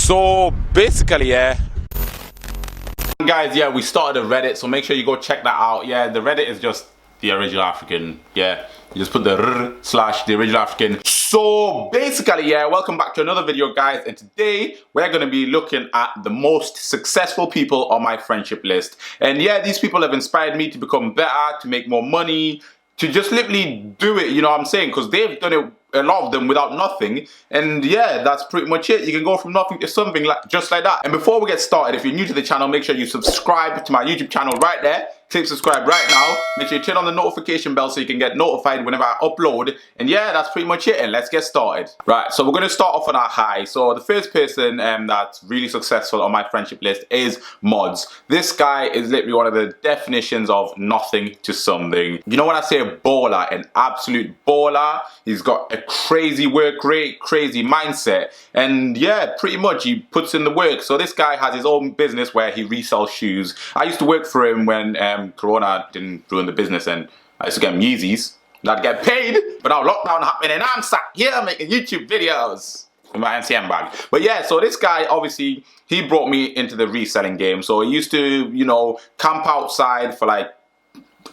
So basically, yeah, guys, yeah, we started a Reddit, so make sure you go check that out. Yeah, the Reddit is just the original African. Yeah, you just put the /the original African. So basically, yeah, welcome back to another video, guys, and today we're going to be looking at the most successful people on my friendship list. And yeah, these people have inspired me to become better, to make more money, to just literally do it, you know what I'm saying? Because they've done it, a lot of them, without nothing. And yeah, that's pretty much it. You can go from nothing to something just like that. And before we get started, if you're new to the channel, make sure you subscribe to my YouTube channel right there. Click subscribe right now. Make sure you turn on the notification bell so you can get notified whenever I upload. And yeah, that's pretty much it. And let's get started. Right, so we're going to start off on our high. So the first person that's really successful on my friendship list is Mods. This guy is literally one of the definitions of nothing to something. You know when I say a baller, an absolute baller, he's got a crazy work rate, crazy mindset. And yeah, pretty much he puts in the work. So this guy has his own business where he resells shoes. I used to work for him when Corona didn't ruin the business, and I used to get him Yeezys. I'd get paid, but now lockdown happened and I'm sat here making YouTube videos with my NCM bag. But yeah, so this guy, obviously, he brought me into the reselling game. So he used to, you know, camp outside for like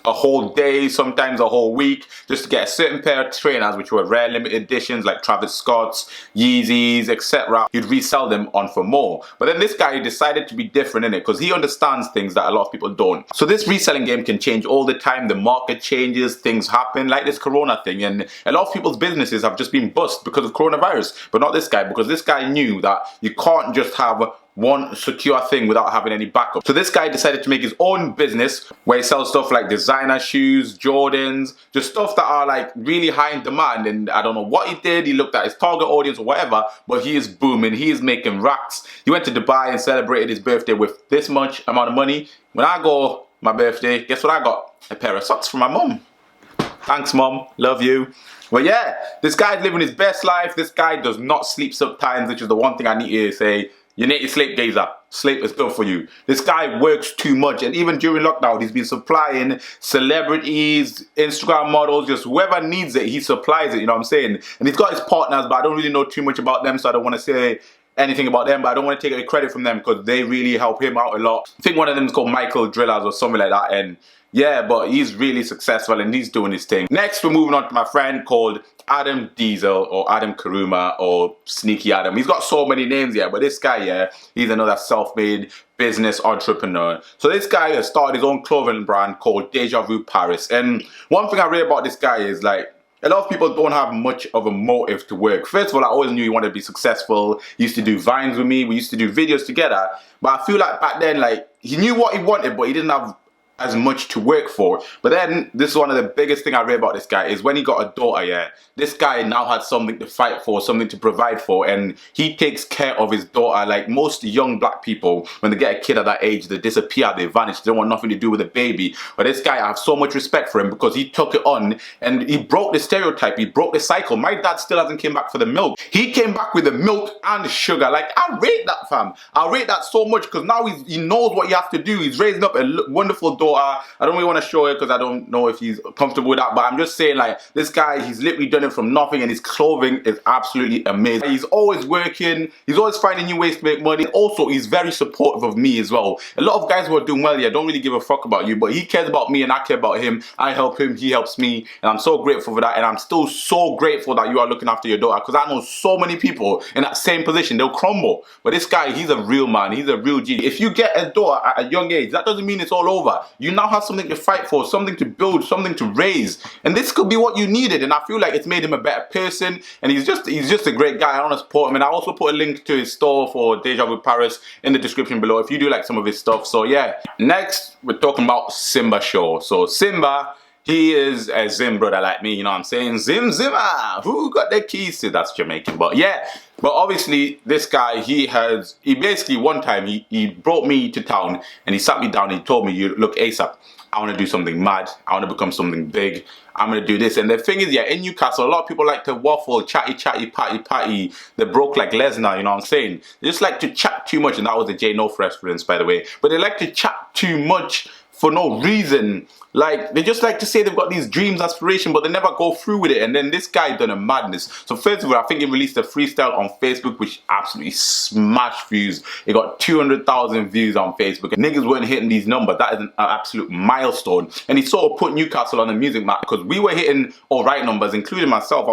a whole day, sometimes a whole week, just to get a certain pair of trainers, which were rare limited editions like Travis Scott's, Yeezys, etc. He'd resell them on for more. But then this guy decided to be different in it because he understands things that a lot of people don't. So this reselling game can change all the time. The market changes, things happen, like this Corona thing, and a lot of people's businesses have just been bust because of coronavirus. But not this guy, because this guy knew that you can't just have one secure thing without having any backup. So this guy decided to make his own business where he sells stuff like designer shoes, Jordans, just stuff that are like really high in demand. And I don't know what he did. He looked at his target audience or whatever, but he is booming. He is making racks. He went to Dubai and celebrated his birthday with this much amount of money. When I go my birthday, guess what I got? A pair of socks from my mum. Thanks, mum. Love you. Well, yeah, this guy's living his best life. This guy does not sleep sometimes, which is the one thing I need to say. You need to sleep, gazer. Sleep is good for you. This guy works too much, and even during lockdown, he's been supplying celebrities, Instagram models, just whoever needs it, he supplies it, you know what I'm saying? And he's got his partners, but I don't really know too much about them, so I don't want to say anything about them, but I don't want to take any credit from them because they really help him out a lot. I think one of them is called Michael Drillers or something like that, and yeah, but he's really successful and he's doing his thing. Next, we're moving on to my friend called Adam Diesel or Adam Karuma or Sneaky Adam. He's got so many names, yeah, but this guy, yeah, he's another self-made business entrepreneur. So this guy has started his own clothing brand called Deja Vu Paris. And one thing I read about this guy is like, a lot of people don't have much of a motive to work. First of all, I always knew he wanted to be successful. He used to do vines with me. We used to do videos together. But I feel like back then, like, he knew what he wanted, but he didn't have as much to work for. But then this is one of the biggest thing I read about this guy is when he got a daughter, yeah, this guy now had something to fight for, something to provide for, and he takes care of his daughter. Like most young black people, when they get a kid at that age, they disappear, they vanish, they don't want nothing to do with a baby. But this guy, I have so much respect for him because he took it on and he broke the stereotype, he broke the cycle. My dad still hasn't came back for the milk. He came back with the milk and sugar. Like, I rate that, fam. I rate that so much because now he knows what he has to do. He's raising up a wonderful daughter. I don't really want to show it because I don't know if he's comfortable with that, but I'm just saying, like, this guy, he's literally done it from nothing and his clothing is absolutely amazing. He's always working, he's always finding new ways to make money. Also, he's very supportive of me as well. A lot of guys who are doing well, yeah, don't really give a fuck about you, but he cares about me and I care about him. I help him, he helps me, and I'm so grateful for that. And I'm still so grateful that you are looking after your daughter because I know so many people in that same position, they'll crumble. But this guy, he's a real man, he's a real G. If you get a daughter at a young age, that doesn't mean it's all over. You now have something to fight for, something to build, something to raise, and this could be what you needed. And I feel like it's made him a better person, and he's just a great guy. I want to support him, and I also put a link to his store for Deja Vu Paris in the description below if you do like some of his stuff. So yeah, next we're talking about Simba Shaw. So Simba, he is a Zim brother like me, you know what I'm saying? Zimmer, who got the keys to? That's Jamaican, but yeah. But obviously, this guy, he basically one time, he brought me to town and he sat me down and he told me, look, ASAP, I want to do something mad. I want to become something big. I'm going to do this. And the thing is, yeah, in Newcastle, a lot of people like to waffle, chatty, patty. They broke like Lesnar, you know what I'm saying? They just like to chat too much. And that was the J North reference, by the way. But they like to chat too much for no reason. Like, they just like to say they've got these dreams, aspiration, but they never go through with it. And then this guy done a madness. So first of all, I think he released a freestyle on Facebook, which absolutely smashed views. It got 200,000 views on Facebook. And niggas weren't hitting these numbers. That is an absolute milestone. And he sort of put Newcastle on the music map, because we were hitting alright numbers, including myself.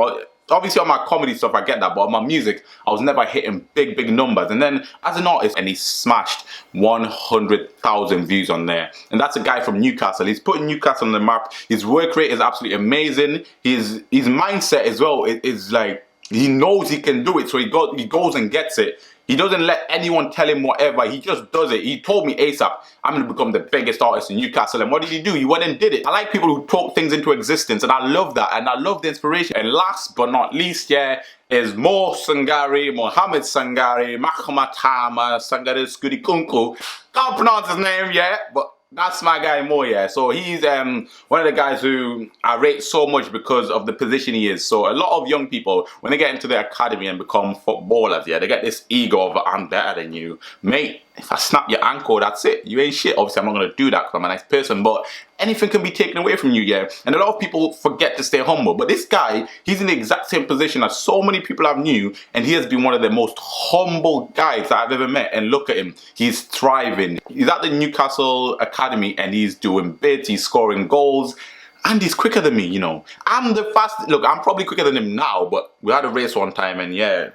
Obviously on my comedy stuff I get that, but on my music I was never hitting big numbers. And then as an artist, and he smashed 100,000 views on there. And that's a guy from Newcastle. He's putting Newcastle on the map. His work rate is absolutely amazing. His mindset as well is like, he knows he can do it, so he goes and gets it. He doesn't let anyone tell him whatever. He just does it. He told me ASAP, I'm going to become the biggest artist in Newcastle. And what did he do? He went and did it. I like people who talk things into existence, and I love that. And I love the inspiration. And last but not least, yeah, is Mohamed Sangare, Mahamatama Sangare Skudikunku. Can't pronounce his name yet, but that's my guy Mo, yeah. So he's one of the guys who I rate so much because of the position he is. So a lot of young people, when they get into the academy and become footballers, yeah, they get this ego of, I'm better than you. Mate, if I snap your ankle, that's it. You ain't shit. Obviously, I'm not going to do that because I'm a nice person, but anything can be taken away from you, yeah. And a lot of people forget to stay humble. But this guy, he's in the exact same position as so many people I've knew, and he has been one of the most humble guys that I've ever met. And look at him. He's thriving. He's at the Newcastle Academy, and he's doing bits, he's scoring goals. And he's quicker than me, you know. I'm the fastest. Look, I'm probably quicker than him now, but we had a race one time, and yeah,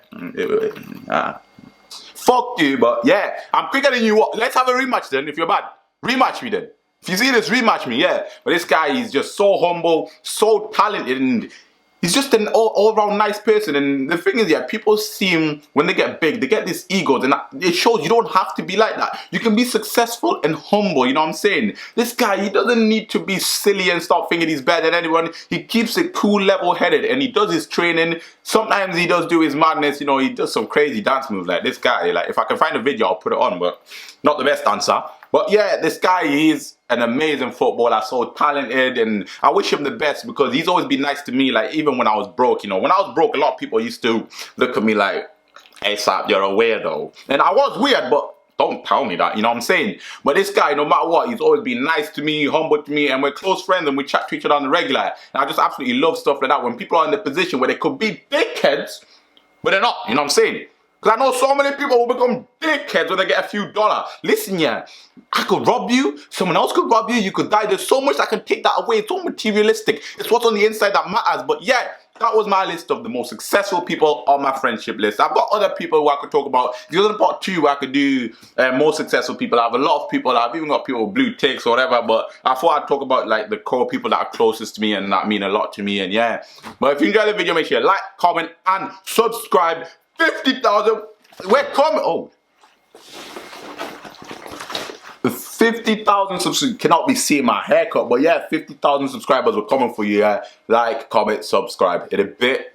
fuck you, but yeah, I'm quicker than you. Let's have a rematch then, if you're bad. Rematch me then. If you see this, rematch me, yeah. But this guy, he's just so humble, so talented, and he's just an all-around nice person. And the thing is, yeah, people see him, when they get big, they get this ego, and it shows you don't have to be like that. You can be successful and humble, you know what I'm saying? This guy, he doesn't need to be silly and start thinking he's better than anyone. He keeps it cool, level-headed, and he does his training. Sometimes he does do his madness, you know, he does some crazy dance moves like this guy. Like, if I can find a video, I'll put it on, but not the best dancer. But yeah, this guy, he's an amazing footballer, so talented, and I wish him the best because he's always been nice to me, like, even when I was broke, you know. When I was broke, a lot of people used to look at me like, hey, Sap, you're a weirdo. And I was weird, but don't tell me that, you know what I'm saying? But this guy, no matter what, he's always been nice to me, humble to me, and we're close friends, and we chat to each other on the regular. And I just absolutely love stuff like that, when people are in the position where they could be dickheads, but they're not, you know what I'm saying? Because I know so many people will become dickheads when they get a few dollars. Listen, yeah, I could rob you, someone else could rob you, you could die. There's so much that can take that away. It's all materialistic. It's what's on the inside that matters. But yeah, that was my list of the most successful people on my friendship list. I've got other people who I could talk about. If you're in part 2 where I could do more successful people, I have a lot of people. I've even got people with blue ticks or whatever, but I thought I'd talk about like the core people that are closest to me and that mean a lot to me, and yeah. But if you enjoyed the video, make sure you like, comment, and subscribe. 50,000. We're coming. Oh. 50,000 subscribers. Cannot be seeing my haircut, but yeah, 50,000 subscribers were coming for you. Yeah. Like, comment, subscribe. In a bit.